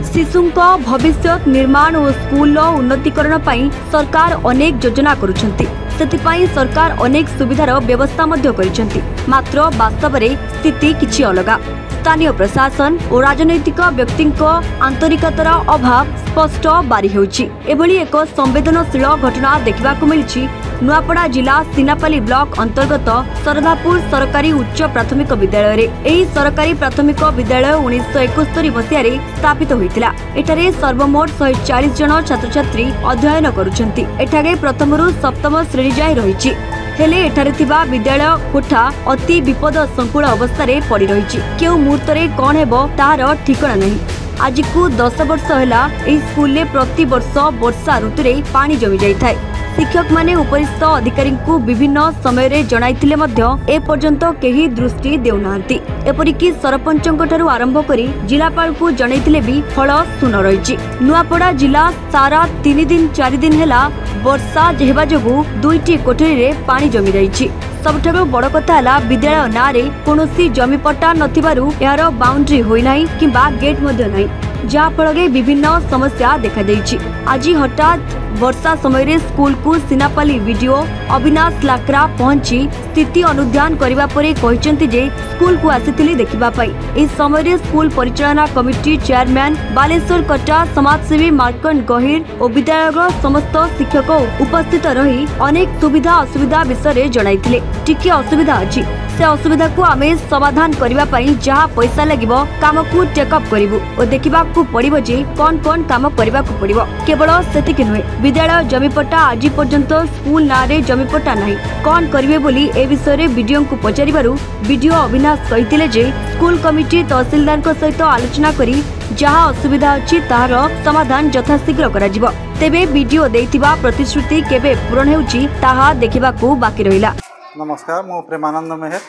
शिशुंको भविष्य निर्माण और स्कूल उन्नतीकरण पई सरकार अनेक योजना करुछंती। सेतिपाई सरकार अनेक सुविधार व्यवस्था मध्य करिसेंती। मात्र वास्तव में स्थिति किछि अलगा। स्थानीय प्रशासन और राजनैतिक व्यक्तिंको आंतरिकतार अभाव स्पष्ट बारी होउछि। एभली एक संवेदनशील घटना देखिबाकु मिलिछि नुआपड़ा जिला सीनापाली ब्लॉक अंतर्गत सरदापुर सरकारी उच्च प्राथमिक विद्यालय। एही सरकारी प्राथमिक विद्यालय 1971 मसीह स्थापित होइतिला। एठारे सर्वमोट 140 जन छात्र छात्री अध्ययन करुछंती। एठारे प्रथम रु सप्तम श्रेणी जाय रहिछि। हेले एठारे थिबा विद्यालय कोठा अति विपद संकुल अवस्था रे पड़ी रहिछि। केउ मुहूर्त रे कोन हेबो तार ठिकाना नहीं। आज को 10 वर्ष हैला एही स्कूल ले प्रति वर्ष वर्षा ऋतु रे पानी जमी जाई थाए। शिक्षक माने उपरिस्थ अधिकारी को विभिन्न समय रे जणाइतिले मध्य ए पर्यंत केही दृष्टि देउनांती। एपरिकी सरपंचक ठारू आरंभ करी जिलापाल को जणाइतिले भी फल सुन रहिछि। नुआपड़ा जिला सारा 3 दिन 4 दिन हैला वर्षा जेहबा जोगु 2टी कोठरी रे पानी जमी रहिछि। सबठारु बड़ कथा हैला विद्यालय ना रे कोनोसी जमी पट्टा नथिबारु यार बाउंड्री होई नाही किबा गेट मध्य नाही, जहा फल विभिन्न समस्या देखा देइछि। आज हठात वर्षा समय स्कूल को सीनापाली वीडियो अविनाश लाक्रा पहुंची स्थिति अनुध्यान करबा परे कहिसेंती जे स्कूल को आसीथिली देखिबा पई। इस समय स्कूल परिचालना कमिटी चेयरमैन बालेश्वर कटा, समाजसेवी मार्कंड गहिर और विद्यालय समस्त शिक्षक उपस्थित रही अनेक सुविधा असुविधा विषय जणाइथिले। टिके असुविधा अछि से असुविधा को आमे समाधान करबा पई जहा पैसा लागिबो काम को टेकअप करिवु और देखिबा को पड़िबो जे कोन कोन काम करबा को पड़िबो। केवल सेतिक नुहे विद्यालय जमीपट्टा आज पर्यंत स्कूल ना रे जमीपट्टा नहीं कौन करिवे बोली ए विषय रे वीडियो को पचारिबारु वीडियो अविनाश कहितिले जे स्कूल कमिटी तहसीलदार को सहित आलोचना करी जहा असुविधा अछि तार समाधान यथाशीघ्र करा जिवो। तेबे वीडियो देइतिबा प्रतिश्रुति केबे पूर्ण हेउछि ताहा देखिबा को बाकी रहिला। नमस्कार, मु प्रेमानंद मेहर,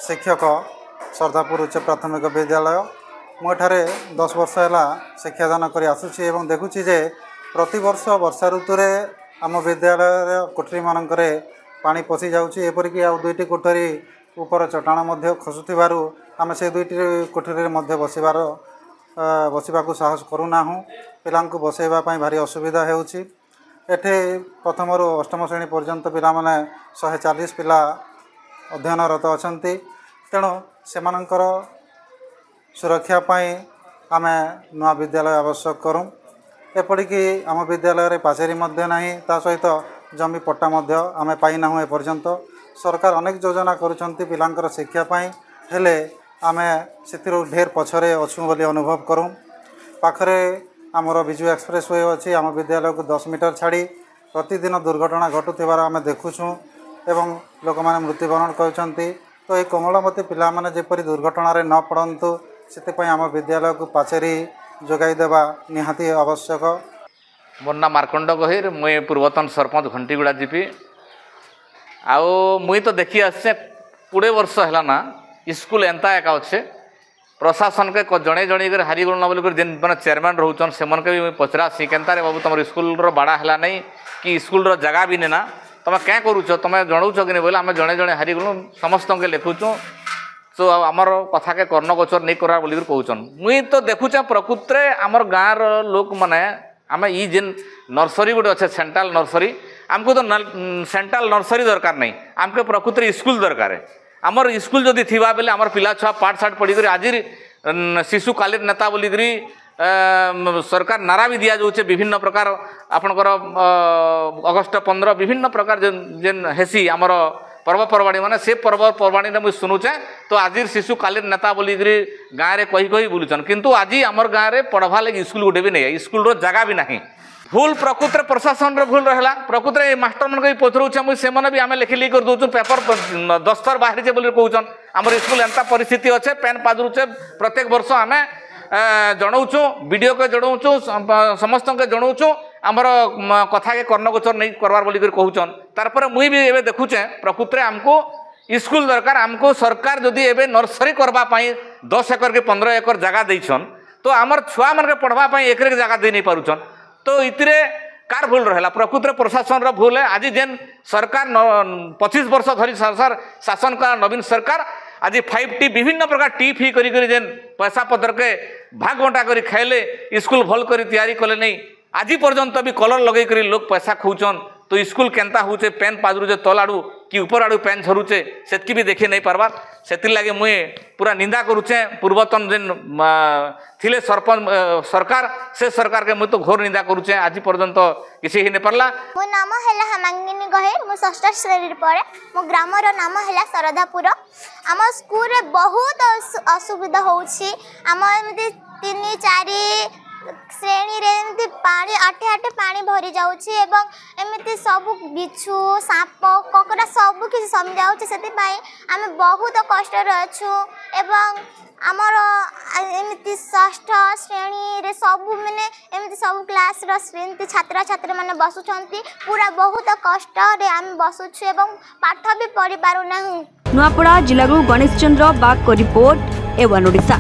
शिक्षक सरदापुर उच्च प्राथमिक विद्यालय। मुठारे 10 वर्ष है शिक्षादान कर आसुची एवं देखुची जे प्रति वर्ष वर्षा ऋतु आम विद्यालय कोठरी मानक पानी पशि जाऊँगी। एपरिकी आउ 2टी कोठरी ऊपर चटाण खसुथिबारु आम से 2टी कोठरी बसवा साहस करूना। पिला बसैवा भारी असुविधा होउची। एठे प्रथम रु अष्टम श्रेणी पर्यंत पिला माने 140 पिला अध्ययनरत अछंती। तेणु सेमानंकर सुरक्षा पाई आमे नवा विद्यालय आवश्यक करूँ। एपरिकी आम विद्यालय पाचेरी मध्य नहीं, ता सहित जमी पट्टा मध्य आमे पाइना एपर्यंत। सरकार अनेक योजना करुछंती पिलांकर शिक्षा पाई, हेले आमे सेतिरो ढेर पछरे अछु बोली अनुभव करूँ। पाखरे आमर विजु एक्सप्रेस वे अच्छी। आम विद्यालय को 10 मीटर छाड़ी प्रतिदिन दुर्घटना घटुथिबार आमे देखुछुं एवं लोक माने मृत्युवरण करछंती। तो ये कोमलमती पिला माने जेपरि दुर्घटना रे न पड़ंतु सेति आम विद्यालय को पाचेरी जोगाई देवा निहाती आवश्यक। मोर ना मार्कंड गहिर, मुई पूर्वतन सरपंच घंटीगुड़ा जीपी। मुई तो देखी आसे 20 वर्ष है ना स्कूल एंता एका अच्छे। प्रशासन के जड़े जड़े कर हारी गल बोल जेन मैंने चेयरमैन रोचन से मन के भी पचरासी केन्ता रे बाबू तुम स्कूल बाड़ा है नहीं कि स्कूल जगह भी नेना तुम क्या करूच तुम जनाऊच कि नहीं बोले आम जड़े जड़े हारी गलु समस्त के लिखुचु। तो आमर कथा के कर्णगोचर नहीं करा बोल कहन। मुई तो देखुचे प्रकृति आमर गाँव लोक मैंने आम ई जेन नर्सरी गोटे अच्छे सेंट्रल नर्सरी, आमको तो सेंट्रल नर्सरी दरकार नहीं, आमके प्रकृति स्कूल दरकार है। आमर स्कूल जदि थिबा बेले आमर पिला छुआ पाठ साठ पढ़ी आज शिशु कालीन नेता बोलिकी सरकार नारा भी दिया जाऊे विभिन्न प्रकार आपणकर अगस्ट 15 विभिन्न प्रकार जेन हेसी आमर पर्वपर्वाणी माने से पर्वपर्वाणी मुझे शुणुचे। तो आज शिशु कालीन नेता बोलिकी गाँव में कही कही बुलूचन, किंतु आज आमर गाँव में पढ़वा लगे स्कूल गोटे भी नहीं, स्कूल जगह भी नहीं। भूल प्रकृति प्रशासन भूल रहा। प्रकृति मास्टर मन भी पचरूचे मुझे से भी आम लिखि लिख कर दौर पेपर दस्तर बाहरी बोली कहन। आमर स्कूल एंता परिस्थिति अच्छे, पेन पादरुचे प्रत्येक वर्ष आम जनाऊँ वीडियो के जनाऊँ समस्त के जनाऊँ आमर कथा के कर्णगोचर नहीं करवार बोलिक कहन। तार मुई भी एवं देखुचे प्रकृति आमको स्कूल दरकार। आमको सरकार जदि एवं नर्सरी करवाई 10 एकर के 15 एकर जगह देछन तो आमर छुआ मन के पढ़वाई एक जगह दे नहीं पारुछन। तो इतरे कार भूल रहा, प्रकृति प्रशासन भूल है। आज जेन सरकार 25 वर्ष धरी शासन का नवीन सरकार आज 5T विभिन्न प्रकार टी फी करी जेन पैसा पत्र के भाग बंटा करी खाइले स्कूल भल करी तैयारी कले नहीं आज पर्यंत भी कलर लगे करी लोग पैसा खौचन तो स्कूल केनता होचे पेन पाजरुचे तल आड़ू कि ऊपर आड़ू पेन झरुचे सेतकी भी देखी नहीं पारबार सेतिर लागे मुई पूरा निंदा करुचे पूर्वतन जेन थिले सरपंच सरकार से सरकार के मुई तो घोर निंदा करुचे आज पर्यंत किसी ही नहीं पारला। मो नाम है हेमांगिनी गहे मो षष्ठ श्रेणी पढ़े मो ग्राम रो नाम है सरदापुर आम स्कूल रे बहुत असुविधा होउछि आम एमती 3-4 श्रेणी रे एमती पानी आठे आठे पानी भरी जाउछि एवं एमती सब बिछु साप ककड़ा सब किसी सम जाउछि सेति पई आमे बहुत कष्ट रे अछु एवं आमर एमती षष्ठ श्रेणी रे सब माने एमती सब क्लास रो श्रेणी छात्र छात्री माने बसुछंती पूरा बहुत कष्ट रे आमे बसुछु एवं पाठ भी पढ़ी पारु नाही। नुआपड़ा जिल्लारू गणेश चंद्र बाग को रिपोर्ट एवन ओडिशा।